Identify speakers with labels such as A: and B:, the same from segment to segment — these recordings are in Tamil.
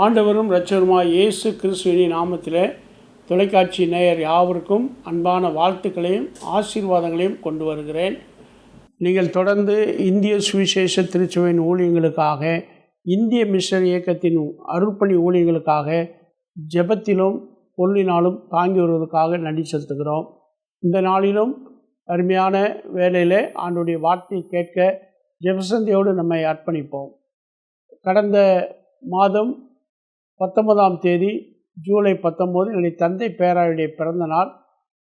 A: ஆண்டவரும் இரட்சகருமாய் இயேசு கிறிஸ்துவின் நாமத்திலே தொலைக்காட்சி நேயர் யாவருக்கும் அன்பான வாழ்த்துக்களையும் ஆசீர்வாதங்களையும் கொண்டு வருகிறேன். நீங்கள் தொடர்ந்து இந்திய சுவிசேஷ திருச்சபையின் ஊழியங்களுக்காக, இந்திய மிஷனரி இயக்கத்தின் அருட்பணி ஊழியங்களுக்காக ஜெபத்திலும் பொருளினாலும் தாங்கி வருவதற்காக நன்றி செலுத்துகிறோம். இந்த நாளிலும் அருமையான வேளையில் ஆண்டுடைய வார்த்தையை கேட்க ஜெபசந்தியோடு நம்மை அர்ப்பணிப்போம். கடந்த மாதம் 19ஆம் தேதி ஜூலை 19 என்னுடைய தந்தை பேராயுடைய பிறந்த நாள்.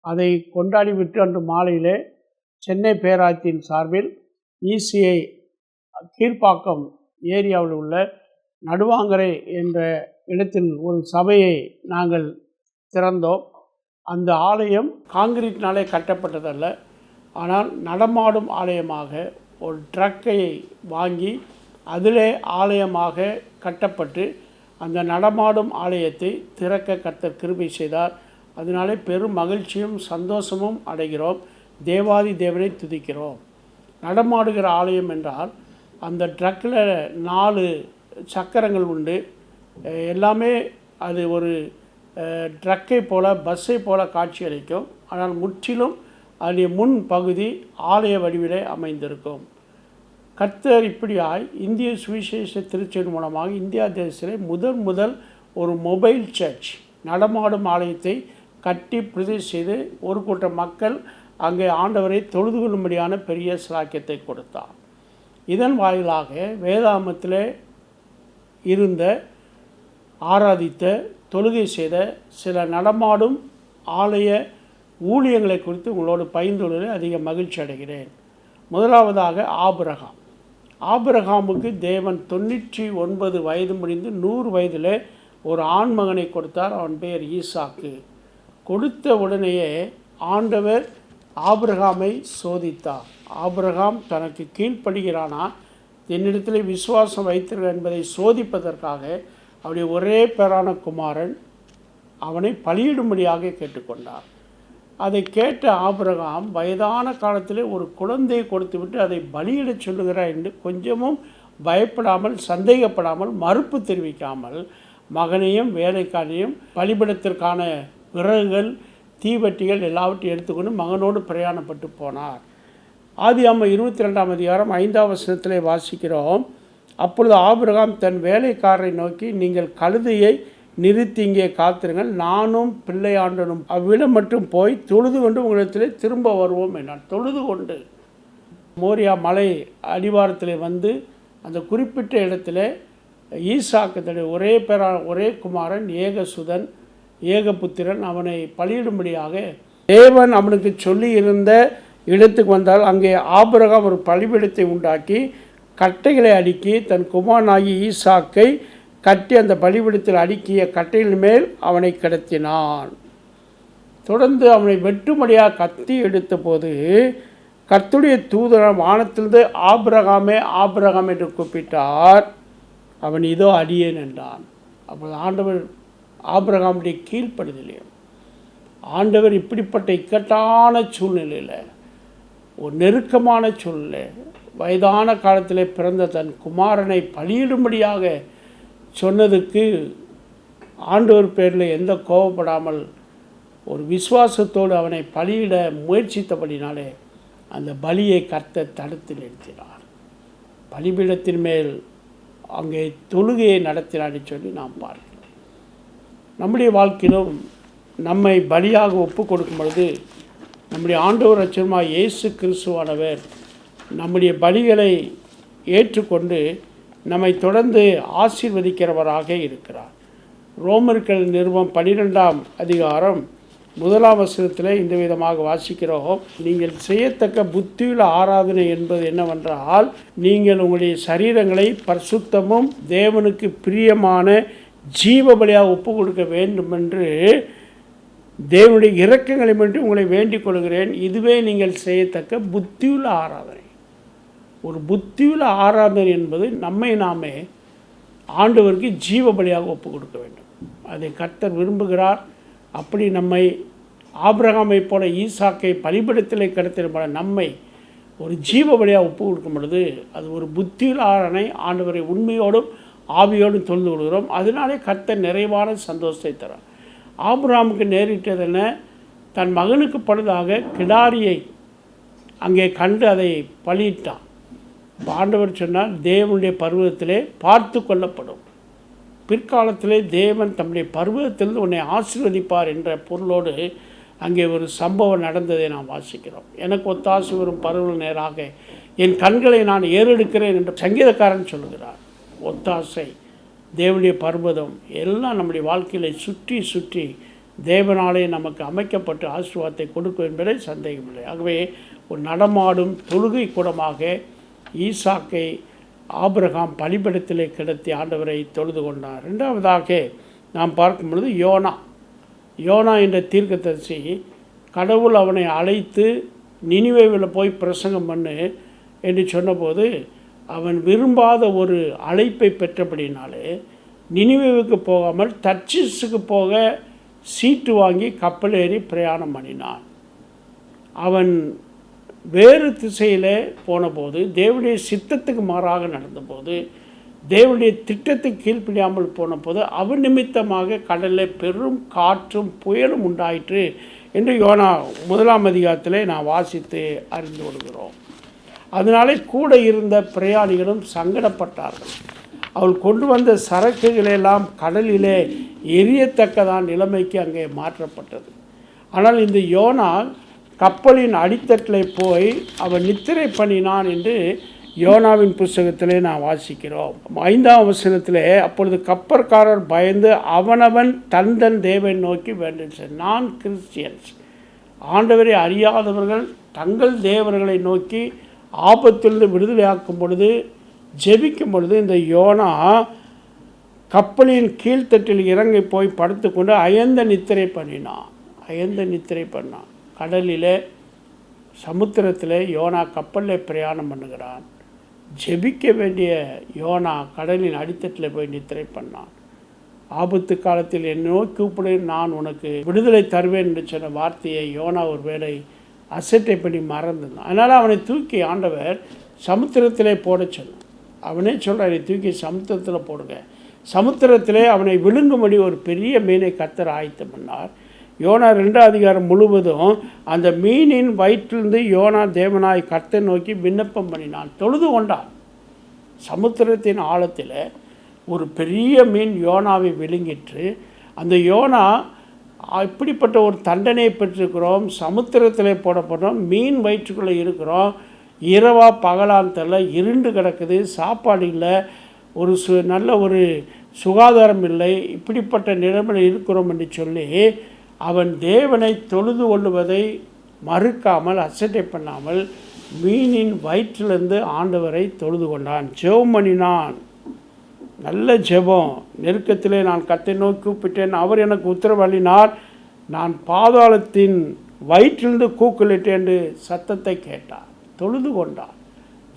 A: அதை கொண்டாடிவிட்டு அன்று மாலையிலே சென்னை பேராயத்தின் சார்பில் இசிஐ கீழ்ப்பாக்கம் ஏரியாவில் உள்ள நடுவாங்கரை என்ற இடத்தில் ஒரு சபையை நாங்கள் திறந்தோம். அந்த ஆலயம் காங்கிரீட்னாலே கட்டப்பட்டதல்ல, ஆனால் நடமாடும் ஆலயமாக ஒரு ட்ரக்கை வாங்கி அதிலே ஆலயமாக கட்டப்பட்டு அந்த நடமாடும் ஆலயத்தை திறக்க கர்த்தர் கிருபை செய்தார். அதனாலே பெரும் மகிழ்ச்சியும் சந்தோஷமும் அடைகிறோம். தேவாதி தேவனை துதிக்கிறோம். நடமாடுகிற ஆலயம் என்றால் அந்த ட்ரக்கில் 4 சக்கரங்கள் உண்டு. எல்லாமே அது ஒரு ட்ரக்கை போல், பஸ்ஸை போல் காட்சியளிக்கும். ஆனால் முற்றிலும் அதனுடைய முன் பகுதி ஆலய வடிவிலே அமைந்திருக்கும். கர்த்தர் இப்படியாய் இந்திய சுவிசேஷ திருச்சபை மூலமாக இந்தியா தேசத்திலே முதல் ஒரு மொபைல் சர்ச், நடமாடும் ஆலயத்தை கட்டி பிரதிஷ்டை செய்து ஒரு கூட்ட மக்கள் அங்கே ஆண்டவரை தொழுது கொள்ளும்படியான பெரிய சிலாக்கியத்தை கொடுத்தார். இதன் வாயிலாக வேதாகமத்திலே இருந்த, ஆராதித்த, தொழுகை செய்த சில நடமாடும் ஆலய ஊழியங்களை குறித்து உங்களோடு பகிர்ந்துள்ளதில் அதிக மகிழ்ச்சி அடைகிறேன். முதலாவதாக ஆபிரகாமுக்கு தேவன் 99 வயது முடிந்து 100 வயதில் ஒரு ஆண்மகனை கொடுத்தார். அவன் பெயர் ஈசாக்கு. கொடுத்த உடனேயே ஆண்டவர் ஆபிரகாமை சோதித்தார். ஆபிரகாம் தனக்கு கீழ்ப்படுகிறானா, என்னிடத்தில் விசுவாசம் வைத்திருக்கிறார் என்பதை சோதிப்பதற்காக அவருடைய ஒரே பேரான குமாரன் அவனை பலியிடும்படியாக கேட்டுக்கொண்டார். அதை கேட்ட ஆபிரகாம் வயதான காலத்திலே ஒரு குழந்தையை கொடுத்துவிட்டு அதை பலியிடச் சொல்லுகிறார் என்று கொஞ்சமும் பயப்படாமல், சந்தேகப்படாமல், மறுப்பு தெரிவிக்காமல் மகனையும் வேலைக்காரையும் பலிபீடத்திற்கான விறகுகள், தீவட்டிகள் எல்லாவற்றையும் எடுத்துக்கொண்டு மகனோடு பிரயாணப்பட்டு போனார். ஆதியாகமம் 22ஆம் அதிகாரம் 5ஆம் வசனத்திலே வாசிக்கிறோம். அப்பொழுது ஆபிரகாம் தன் வேலைக்காரரை நோக்கி, நீங்கள் கழுதையை நிறுத்தி இங்கே காத்திருங்கள், நானும் பிள்ளையாண்டனும் அவ்விடம் மட்டும் போய் தொழுது கொண்டு உங்களிடத்திலே திரும்ப வருவோம் என்றான். தொழுது கொண்டு மோரியா மலை அடிவாரத்தில் வந்து அந்த குறிப்பிட்ட இடத்துல ஈசாக்கு தன்னுடைய ஒரே குமாரன், ஏகசுதன், ஏகபுத்திரன், அவனை பலியிடும்படியாக தேவன் அவனுக்கு சொல்லி இருந்த இடத்துக்கு வந்தால் அங்கே ஆபிரகாம் ஒரு பலிபீடத்தை உண்டாக்கி கட்டைகளை அடுக்கி தன் குமாரனாகி ஈசாக்கை கட்டி அந்த பலிபீடத்தில் அடுக்கிய கட்டையின் மேல் அவனை கிடத்தினான். தொடர்ந்து அவனை வெட்டும்படியாக கத்தி எடுத்த போது கர்த்தருடைய தூதர் வானத்திலிருந்து ஆபிரகாமே ஆபிரகாம் என்று கூப்பிட்டார். அவன் இதோ அடியேன் என்றான். அப்போது ஆண்டவர் ஆபிரகாமுடைய கீழ்ப்படுதலே, ஆண்டவர் இப்படிப்பட்ட இக்கட்டான சூழ்நிலையில், ஒரு நெருக்கமான சூழ்நிலை, வயதான காலத்தில் பிறந்த தன் குமாரனை பலியிடும்படியாக சொன்னதுக்கு ஆண்டவர் பேரில் எந்த கோபப்படாமல் ஒரு விசுவாசத்தோடு அவனை பலியிட முயற்சித்தபடினாலே அந்த பலியை கர்த்தர் தடுத்து நிறுத்தினார். பலிபீடத்தின் மேல் அங்கே தொழுகையை நடத்தினான்னு சொல்லி நாம் பார்க்கிறோம். நம்முடைய வாழ்க்கையிலும் நம்மை பலியாக ஒப்பு கொடுக்கும் பொழுது நம்முடைய ஆண்டவர் இரட்சகருமாகிய இயேசு கிறிஸ்துவானவர் நம்முடைய பலிகளை ஏற்றுக்கொண்டு நம்மை தொடர்ந்து ஆசீர்வதிக்கிறவராக இருக்கிறார். ரோமர்கள் நிருபம் 12ஆம் அதிகாரம் 1ஆம் வசனத்தில் இந்த விதமாக வாசிக்கிறோம். நீங்கள் செய்யத்தக்க புத்தியுள்ள ஆராதனை என்பது என்னவென்றால், நீங்கள் உங்களுடைய சரீரங்களை பரிசுத்தமும் தேவனுக்கு பிரியமான ஜீவ பலியாக ஒப்பு கொடுக்க வேண்டும் என்று தேவனுடைய இரக்கங்களை மட்டும் உங்களை வேண்டிக் கொள்கிறேன். இதுவே நீங்கள் செய்யத்தக்க புத்தியுள்ள ஆராதனை. ஒரு புத்தியுள்ள ஆராதனை என்பது நம்மை நாமே ஆண்டவருக்கு ஜீவ பலியாக ஒப்பு கொடுக்க வேண்டும். அதை கர்த்தர் விரும்புகிறார். அப்படி நம்மை ஆபிரகாமை போல ஈசாக்கை பலிபீடத்திலே கிடத்தின நம்மை ஒரு ஜீவ பலியாக ஒப்பு கொடுக்கும் பொழுது அது ஒரு புத்தியுள்ள ஆராதனை, ஆண்டவரை உண்மையோடும் ஆவியோடு தொழுது கொள்கிறோம். அதனாலே கர்த்தர் நிறைவான சந்தோஷத்தை தரார். ஆபிரகாமுக்கு நேரிட்டது என்ன? தன் மகனுக்கு பழுதாக கிடாரியை அங்கே கண்டு அதை பலியிட்டான். ஆண்டவர் சொன்னால் தேவனுடைய பருவத்திலே பார்த்து கொள்ளப்படும். பிற்காலத்திலே தேவன் தம்முடைய பருவத்திலிருந்து உன்னை ஆசீர்வதிப்பார் என்ற பொருளோடு அங்கே ஒரு சம்பவம் நடந்ததை நாம் வாசிக்கிறோம். எனக்கு ஒத்தாசை வரும் பருவ நேராக என் கண்களை நான் ஏறெடுக்கிறேன் என்று சங்கீதக்காரன் சொல்லுகிறார். ஒத்தாசை, தேவனுடைய பர்வதம் எல்லாம் நம்முடைய வாழ்க்கையில் சுற்றி சுற்றி தேவனாலே நமக்கு அமைக்கப்பட்டு ஆசீர்வாதத்தை கொடுக்கும் என்பதை சந்தேகமில்லை. ஆகவே ஒரு நடமாடும் தொழுகை கூடமாக ஈசாக்கை ஆபிரகாம் பலிபீடத்திலே கிடத்தி ஆண்டவரை தொழுது கொண்டார். இரண்டாவதாக நாம் பார்க்கும் பொழுது யோனா என்ற தீர்க்கதரிசி கடவுள் அவனை அழைத்து நினிவேவில் போய் பிரசங்கம் பண்ணு என்று சொன்னபோது அவன் விரும்பாத ஒரு அழைப்பை பெற்றபடினாலே நினிவேவுக்கு போகாமல் தர்ஷீசுக்கு போக சீட்டு வாங்கி கப்பல் ஏறி பிரயாணம் பண்ணினான். அவன் வேறு திசையில் போனபோது, தேவனுடைய சித்தத்துக்கு மாறாக நடந்தபோது, தேவனுடைய திட்டத்துக்கு கீழ்ப்படியாமல் போன போது அவன் நிமித்தமாக கடலில் பெரும் காற்றும் புயலும் உண்டாயிற்று என்று யோனா 1 அதிகாரத்திலே நான் வாசித்து அறிந்து கொள்கிறோம். அதனாலே கூட இருந்த பிரயாணிகளும் சங்கடப்பட்டார்கள். அவள் கொண்டு வந்த சரக்குகளெல்லாம் கடலிலே எரியத்தக்கதான் நிலைமைக்கு அங்கே மாற்றப்பட்டது. ஆனால் இந்த யோனா கப்பலின் அடித்தட்டில் போய் அவன் நித்திரை பண்ணினான் என்று யோனாவின் புஸ்தகத்திலே நான் வாசிக்கிறோம். 5ஆம் வசனத்திலே, அப்பொழுது கப்பற்காரர் பயந்து அவனவன் தன் தேவன் நோக்கி வேண்டும். நான் கிறிஸ்டியன்ஸ், ஆண்டவரை அறியாதவர்கள் தங்கள் தேவர்களை நோக்கி ஆபத்திலிருந்து விடுதலையாக்கும் பொழுது ஜெபிக்கும் பொழுது இந்த யோனா கப்பலின் கீழ்த்தட்டில் இறங்கி போய் படுத்துக்கொண்டு அயர்ந்த நித்திரை பண்ணான். கடலில் சமுத்திரத்தில் யோனா கப்பலில் பிரயாணம் பண்ணுகிறான். ஜெபிக்க வேண்டிய யோனா கடலின் அடித்தட்டில் போய் நித்திரை பண்ணான். ஆபத்து காலத்தில் என்னை நோக்கி கூப்பிடு, நான் உனக்கு விடுதலை தருவேன் என்று சொன்ன வார்த்தையை யோனா ஒரு வேளை அசட்டை பண்ணி மறந்துதான். அதனால் அவனை தூக்கி ஆண்டவர் சமுத்திரத்திலே போட சொன்னான். அவனே சொல்கிறார், தூக்கி சமுத்திரத்தில் போடுங்க. சமுத்திரத்திலே அவனை விழுங்கும்படி ஒரு பெரிய மீனை கர்த்தர் ஆயத்தம் பண்ணார். யோனா 2 அதிகாரம் முழுவதும் அந்த மீனின் வயிற்றிலிருந்து யோனா தேவனாய் கர்த்தரை நோக்கி விண்ணப்பம் பண்ணினான், தொழுது கொண்டான். சமுத்திரத்தின் ஆழத்தில் ஒரு பெரிய மீன் யோனாவை விழுங்கிற்று. அந்த யோனா இப்படிப்பட்ட ஒரு தண்டனையை பெற்றிருக்கிறோம், சமுத்திரத்தில் போடப்படுறோம், மீன் வயிற்றுக்குள்ளே இருக்கிறோம், இரவா பகலான்னு தெரியல, இருண்டு கிடக்குது, சாப்பாடு இல்லை, ஒரு நல்ல ஒரு சுகாதாரம் இல்லை, இப்படிப்பட்ட நிலைமையில் இருக்கிறோம் என்று சொல்லி அவன் தேவனை தொழுது கொள்ளுவதை மறுக்காமல் அசட்டை பண்ணாமல் மீனின் வயிற்றிலிருந்து ஆண்டவரை தொழுது கொண்டான், ஜெபம் பண்ணினான். நல்ல ஜெபம். நெருக்கத்திலே நான் கர்த்தரை நோக்கி கூப்பிட்டேன், அவர் எனக்கு உத்தரவளினார், நான் பாதாளத்தின் வயிற்றிலிருந்து கூக்குலிட்டேன் என்று சத்தத்தை கேட்டார், தொழுது கொண்டார்.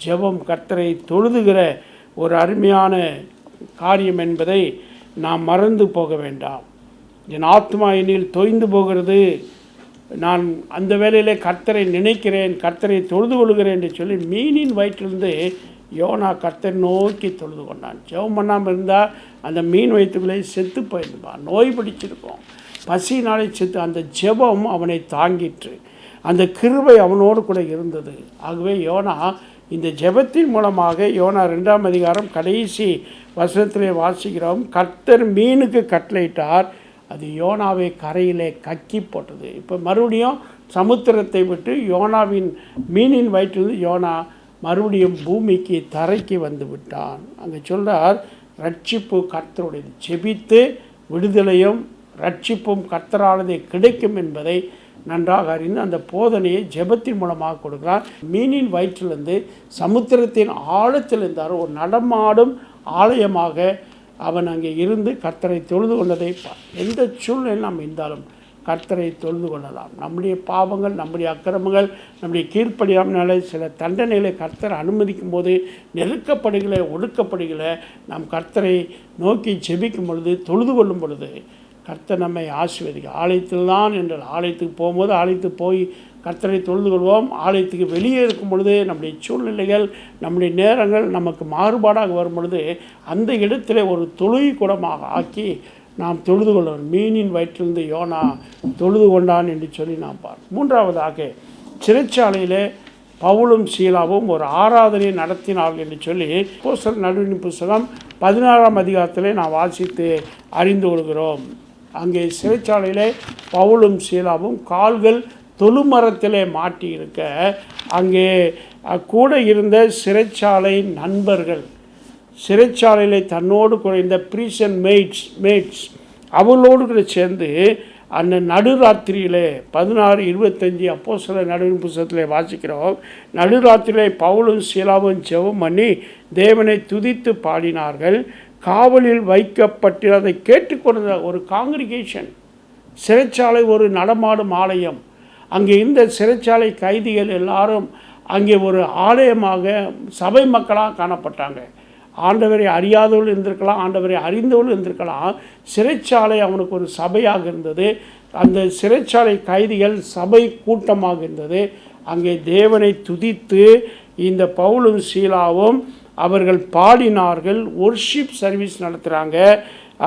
A: ஜெபம் கர்த்தரை தொழுதுகிற ஒரு அருமையான காரியம் என்பதை நாம் மறந்து போக வேண்டாம். என் ஆத்மா என்னில் தொய்ந்து போகிறது, நான் அந்த வேளையிலே கர்த்தரை நினைக்கிறேன், கர்த்தரை தொழுது கொள்கிறேன் என்று சொல்லி மீனின் வயிற்றிலிருந்து யோனா கர்த்தரை நோக்கி தொழுது கொண்டான். ஜெபம் பண்ணாமல் இருந்தால் அந்த மீன் வயிற்றுக்குள்ளே செத்து போயிருப்பான், நோய் பிடிச்சிருக்கும், பசினாலே செத்து. அந்த ஜெபம் அவனை தாங்கிற்று, அந்த கிருபை அவனோடு கூட இருந்தது. ஆகவே யோனா இந்த ஜெபத்தின் மூலமாக, யோனா 2ஆம் அதிகாரம் கடைசி வசனத்திலே வாசிக்கிறோம், கர்த்தர் மீனுக்கு கட்டளையிட்டார், அது யோனாவை கரையிலே கக்கி போட்டது. இப்போ மறுபடியும் சமுத்திரத்தை விட்டு யோனாவின் மீனின் வயிற்றிலிருந்து யோனா மறுபடியும் பூமிக்கு தரைக்கு வந்து விட்டான். அங்கே சொல்கிறார், ரட்சிப்பு கர்த்தருடையது, ஜெபித்து விடுதலையும் ரட்சிப்பும் கர்த்தரானது கிடைக்கும் என்பதை நன்றாக அறிந்து அந்த போதனையை ஜெபத்தின் மூலமாக கொடுக்கிறார். மீனின் வயிற்றிலிருந்து சமுத்திரத்தின் ஆழத்தில் இருந்தார், ஒரு நடமாடும் ஆலயமாக அவன் அங்கே இருந்து கர்த்தரை தொழுது கொண்டதை எந்த சூழ்நிலையில் நாம் இருந்தாலும் கர்த்தரை தொழுது கொள்ளலாம். நம்முடைய பாவங்கள், நம்முடைய அக்கிரமங்கள், நம்முடைய கீழ்ப்படியாமனால சில தண்டனைகளை கர்த்தர் அனுமதிக்கும் போது, நெருக்கப்படுகிற ஒடுக்கப்படுகிற நாம் கர்த்தரை நோக்கி ஜெபிக்கும் பொழுது, தொழுது கொள்ளும் பொழுது கர்த்தர் நம்மை ஆசீர்வதிக்க. ஆலயத்தில் தான் என்றால் ஆலயத்துக்கு போகும்போது ஆலயத்துக்கு போய் கர்த்தரை தொழுது கொள்வோம். ஆலயத்துக்கு வெளியே இருக்கும் பொழுது நம்முடைய சூழ்நிலைகள், நம்முடைய நேரங்கள் நமக்கு மாறுபாடாக வரும் பொழுது அந்த இடத்துல ஒரு தொழுகை கூடமாக ஆக்கி நாம் தொழுது கொள்ளணும். மீனின் வயிற்றிலிருந்து யோனா தொழுது கொண்டான் என்று சொல்லி நாம் பார்ப்போம். மூன்றாவதாக, சிறைச்சாலையிலே பவுலும் சீலாவும் ஒரு ஆராதனை நடத்தினார்கள் என்று சொல்லி அப்போஸ்தலர் நடுவின் புத்தகம் 16ஆம் அதிகாரத்திலே நாம் வாசித்து அறிந்து கொள்கிறோம். அங்கே சிறைச்சாலையிலே பவுலும் சீலாவும் கால்கள் தொழுமரத்திலே மாட்டி இருக்க, அங்கே கூட இருந்த சிறைச்சாலை நண்பர்கள், சிறைச்சாலையில் தன்னோடு குறைந்த ப்ரீசன் மேட்ஸ் அவளோடு கூட சேர்ந்து அந்த நடுராத்திரியிலே 16:25 அப்போஸ்தலர் நடுவின் புத்தகத்தில் வாசிக்கிறோம். நடுராத்திரியிலே பவுலும் சீலாவும் ஜெபம் பண்ணி தேவனை துதித்து பாடினார்கள். காவலில் வைக்கப்பட்டு அதை கேட்டுக்கொண்ட ஒரு காங்கிரிகேஷன். சிறைச்சாலை ஒரு நடமாடும் ஆலயம். அங்கே இருந்த சிறைச்சாலை கைதிகள் எல்லாரும் அங்கே ஒரு ஆலயமாக சபை மக்களாக காணப்பட்டாங்க. ஆண்டவரை அறியாதவர்கள் இருந்திருக்கலாம், ஆண்டவரை அறிந்தவர்கள் இருந்திருக்கலாம். சிறைச்சாலை அவனுக்கு ஒரு சபையாக இருந்தது. அந்த சிறைச்சாலை கைதிகள் சபை கூட்டமாக இருந்தது. அங்கே தேவனை துதித்து இந்த பவுலும் சீலாவும் அவர்கள் பாடினார்கள். ஒர்ஷிப் சர்வீஸ் நடத்துகிறாங்க.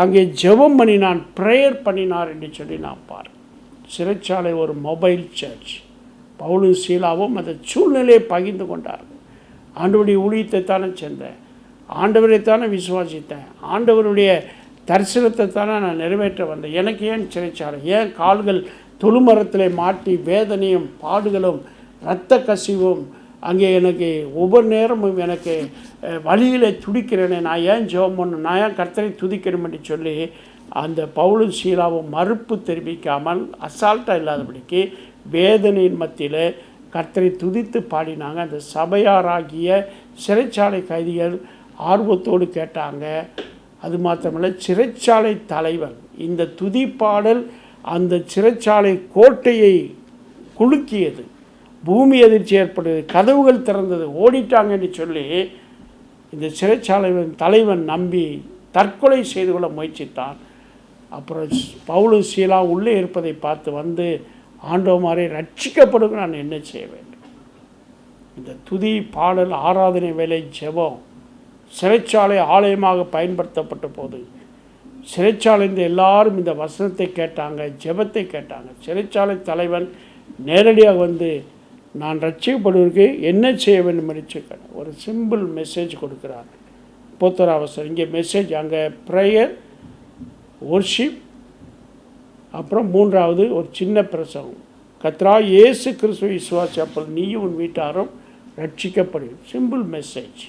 A: அங்கே ஜெபம் பண்ணினான், ப்ரேயர் பண்ணினார் என்று சொல்லி நாம் பார். சிறைச்சாலை ஒரு மொபைல் சர்ச். பவுலும் சீலாவும் அந்த சூழ்நிலையை பகிர்ந்து கொண்டார்கள். ஆண்டவருடைய ஊழியத்தை தானே சென்றேன், ஆண்டவரைத்தானே விசுவாசித்தேன், ஆண்டவருடைய தரிசனத்தை தானே நான் நிறைவேற்ற வந்தேன், எனக்கு ஏன் சிறைச்சாலை, ஏன் கால்கள் தொழுமரத்தில் மாட்டி வேதனையும் பாடுகளும் இரத்த கசிவும் அங்கே எனக்கு ஒவ்வொரு நேரமும் எனக்கு வழியில் துடிக்கிறேனே, நான் ஏன் ஜெபம் பண்ணணும், நான் ஏன் கர்த்தரை துதிக்கணும் என்று சொல்லி அந்த பவுலும் சீலாவும் மறுப்பு தெரிவிக்காமல் அசால்ட்டாக இல்லாதபடிக்கு வேதனையின் மத்தியில் கர்த்தரை துதித்து பாடினாங்க. அந்த சபையாராகிய சிறைச்சாலை கைதிகள் ஆர்வத்தோடு கேட்டாங்க. அது மாத்திரமல்ல, சிறைச்சாலை தலைவன் இந்த துதிப்பாடல் அந்த சிறைச்சாலை கோட்டையை குலுக்கியது, பூமி அதிர்ச்சி ஏற்பட்டது, கதவுகள் திறந்தது, ஓடிட்டாங்கன்னு சொல்லி இந்த சிறைச்சாலை தலைவன் நம்பி தற்கொலை செய்து கொள்ள முயற்சித்தான். அப்புறம் பவுலும் சீலா உள்ளே இருப்பதை பார்த்து வந்து, ஆண்டவமாரை ரட்சிக்கப்படுங்க, நான் என்ன செய்ய வேண்டும்? இந்த துதி பாடல் ஆராதனை வேலை ஜெபம் சிறைச்சாலை ஆலயமாக பயன்படுத்தப்பட்ட போது சிறைச்சாலைந்த எல்லாரும் இந்த வசனத்தை கேட்டாங்க, ஜெபத்தை கேட்டாங்க. சிறைச்சாலை தலைவன் நேரடியாக வந்து, நான் ரட்சிக்கப்படுவதற்கு என்ன செய்ய வேண்டும் என்று ஒரு சிம்பிள் மெசேஜ் கொடுக்குறார். போத்தராவசர் இங்கே மெசேஜ், அங்கே ப்ரேயர், ஒர்ஷிப், அப்புறம் மூன்றாவது ஒரு சின்ன பிரசங்கம். கர்த்தராகிய இயேசு கிறிஸ்துவை விசுவாசி, அப்போ நீயும் உன் வீட்டாரும் ரட்சிக்கப்படுவீர். Simple message.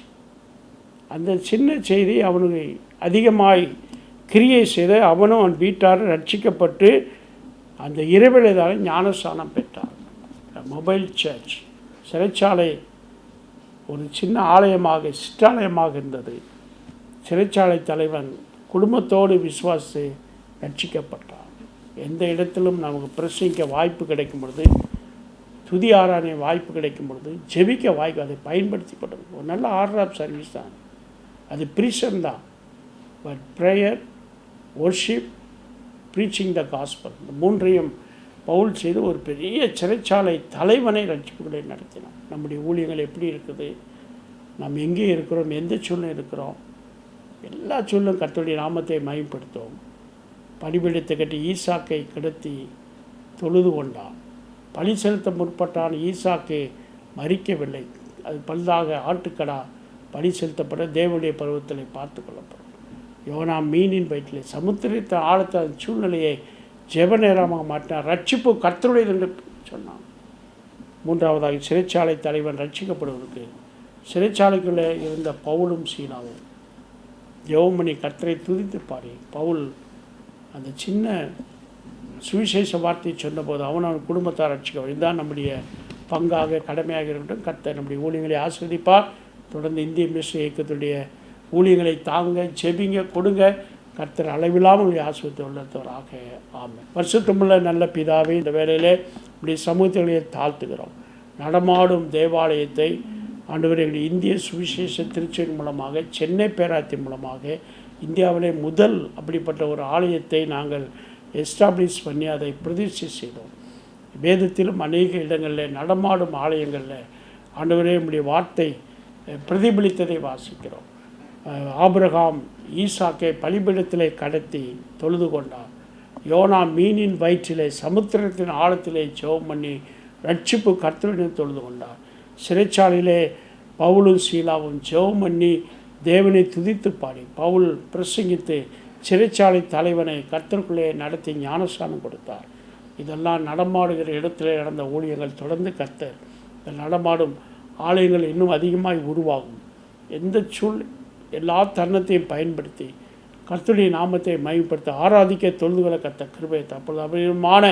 A: அந்த சின்ன செய்தி அவனுக்கு அதிகமாய் கிரியை செய்த அவனும் அவன் வீட்டாரும் ரட்சிக்கப்பட்டு அந்த இறைவனைதான ஞானஸ்தானம் பெற்றார். மொபைல் சர்ச் சிறைச்சாலை ஒரு சின்ன ஆலயமாக சிற்றாலயமாக இருந்தது. சிறைச்சாலை தலைவன் குடும்பத்தோடு விசுவாசி ரட்சிக்கப்பட்டார். எந்த இடத்திலும் நமக்கு பிரசங்கிக்க வாய்ப்பு கிடைக்கும் பொழுது, துதி ஆராதனை வாய்ப்பு கிடைக்கும் பொழுது, ஜெபிக்க வாய்ப்பு, அதை பயன்படுத்தி கொள்ளும். ஒரு நல்ல ஆர்டர் ஆஃப் சர்வீஸ் தான் அது, ப்ரீசன் தான். But prayer, worship, preaching the gospel, இந்த மூன்றையும் பவுல் செய்து ஒரு பெரிய சிறைச்சாலை தலைவனை ரட்சிப்புகளை நடத்தினான். நம்முடைய ஊழியங்கள் எப்படி இருக்குது, நாம் எங்கே இருக்கிறோம், எந்த சூழ்நிலை இருக்கிறோம், எல்லா சூழலும் கர்த்தருடைய நாமத்தை மகிமைப்படுத்துவோம். பலிபீடத்தை கட்டி ஈசாக்கை கிடத்தி தொழுது கொண்டான். பலி செலுத்த முற்பட்டான். ஈசாக்கு மறிக்கவில்லை. அது பழுதாக ஆட்டுக்கடா பலி செலுத்தப்பட தேவனுடைய பருவத்தில் பார்த்து கொள்ளப்படும். யோனா மீனின் வயிற்றில் சமுத்திரத்தை ஆழத்த சூழ்நிலையை ஜெப நேரமாக மாற்றினார். ரட்சிப்பு கர்த்தருடையது என்று சொன்னான். மூன்றாவதாக சிறைச்சாலை தலைவன் ரட்சிக்கப்படுவதற்கு சிறைச்சாலைக்குள்ளே இருந்த பவுலும் சீலாவும் ஜெபம் பண்ணி கர்த்தரை துதித்து பாடி, பவுல் அந்த சின்ன சுவிசேஷ வார்த்தையை சொன்னபோது அவன் குடும்பத்தார் ரட்சிக்க, இதுதான் நம்முடைய பங்காக கடமையாக இருக்கட்டும். கர்த்தர் நம்முடைய ஊழியங்களை ஆஸ்வதிப்பார். தொடர்ந்து இந்திய மிஷன் இயக்கத்துடைய ஊழியங்களை தாங்க, ஜெபிங்க, கொடுங்க. கர்த்தர் அளவில்லாமல் ஆஸ்வதித்து உள்ளவராக. ஆமென். பரிசுத்தமுள்ள நல்ல பிதாவே, இந்த வேளையிலே இப்படி சமூகத்திலே தாழ்த்துகிறோம். நடமாடும் தேவாலயத்தை ஆண்டவர் எங்களுடைய இந்திய சுவிசேஷ திருச்சபை மூலமாக, சென்னை பேராயத்தின் மூலமாக இந்தியாவிலே முதல் அப்படிப்பட்ட ஒரு ஆலயத்தை நாங்கள் எஸ்டாப்ளிஷ் பண்ணி அதை பிரதிஷ்டை செய்தோம். வேதத்திலும் அநேக இடங்களில் நடமாடும் ஆலயங்களில் ஆண்டவரே உம்முடைய வார்த்தை பிரதிபலித்ததை வாசிக்கிறோம். ஆபிரகாம் ஈசாக்கை பலிபீடத்திலே கடத்தி தொழுது கொண்டார். யோனா மீனின் வயிற்றிலே சமுத்திரத்தின் ஆழத்திலே ஜெபம் பண்ணி ரட்சிப்பு கர்த்தரிடம் தொழுது கொண்டார். சிறைச்சாலையிலே பவுலும் சீலாவும் ஜெபம் பண்ணி தேவனை துதித்து பாடி பவுல் பிரசங்கித்து சிறைச்சாலை தலைவனை கர்த்தருக்குள்ளே நடத்தி ஞானஸ்நானம் கொடுத்தார். இதெல்லாம் நடமாடுகிற இடத்துல நடந்த ஊழியங்கள் தொடர்ந்து கர்த்தர் இந்த நடமாடும் ஆலயங்கள் இன்னும் அதிகமாக உருவாகும். எந்த எல்லா தருணத்தையும் பயன்படுத்தி கர்த்தருடைய நாமத்தை மகிமைப்படுத்த ஆராதிக்க தொழுதுகளை கர்த்தர் கிருபை அப்பொழுது அபரிதமான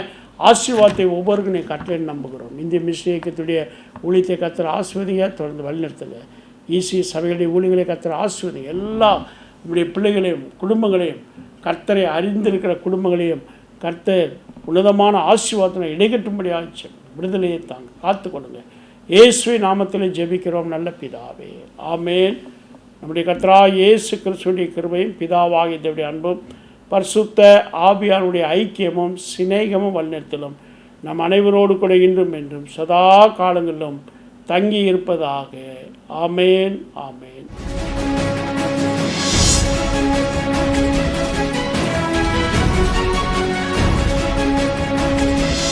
A: ஆசீர்வாதத்தை ஒவ்வொருக்கும் கட்டளை நம்புகிறோம். இந்திய மிஷன் இயக்கத்துடைய ஊழியத்தை கர்த்தர் ஆசீர்வதியாக தொடர்ந்து வழிநடத்துங்க. ஈசி சபைகளுடைய ஊழியர்களை கர்த்தர் ஆசீர்வதிங்க. எல்லா நம்முடைய பிள்ளைகளையும் குடும்பங்களையும் கர்த்தரை அறிந்திருக்கிற குடும்பங்களையும் கர்த்தர் உன்னதமான ஆசீர்வாதத்தை இடைக்கட்டும்படியாக விடுதலையை தாங்க காத்து கொள்ளுங்க. இயேசுவின் நாமத்திலே ஜெபிக்கிறோம் நல்ல பிதாவே, ஆமேன். நம்முடைய கர்த்தராகிய இயேசு கிறிஸ்துவின் கிருபையும் பிதாவாகிய தேவனுடைய அன்பும் பரிசுத்த ஆவியானுடைய ஐக்கியமும் சிநேகமும் வழிநடத்தலும் நம் அனைவரோடு கூட இன்றும் என்றும் சதா காலங்களிலும் தங்கி இருப்பதாக. ஆமேன், ஆமேன்.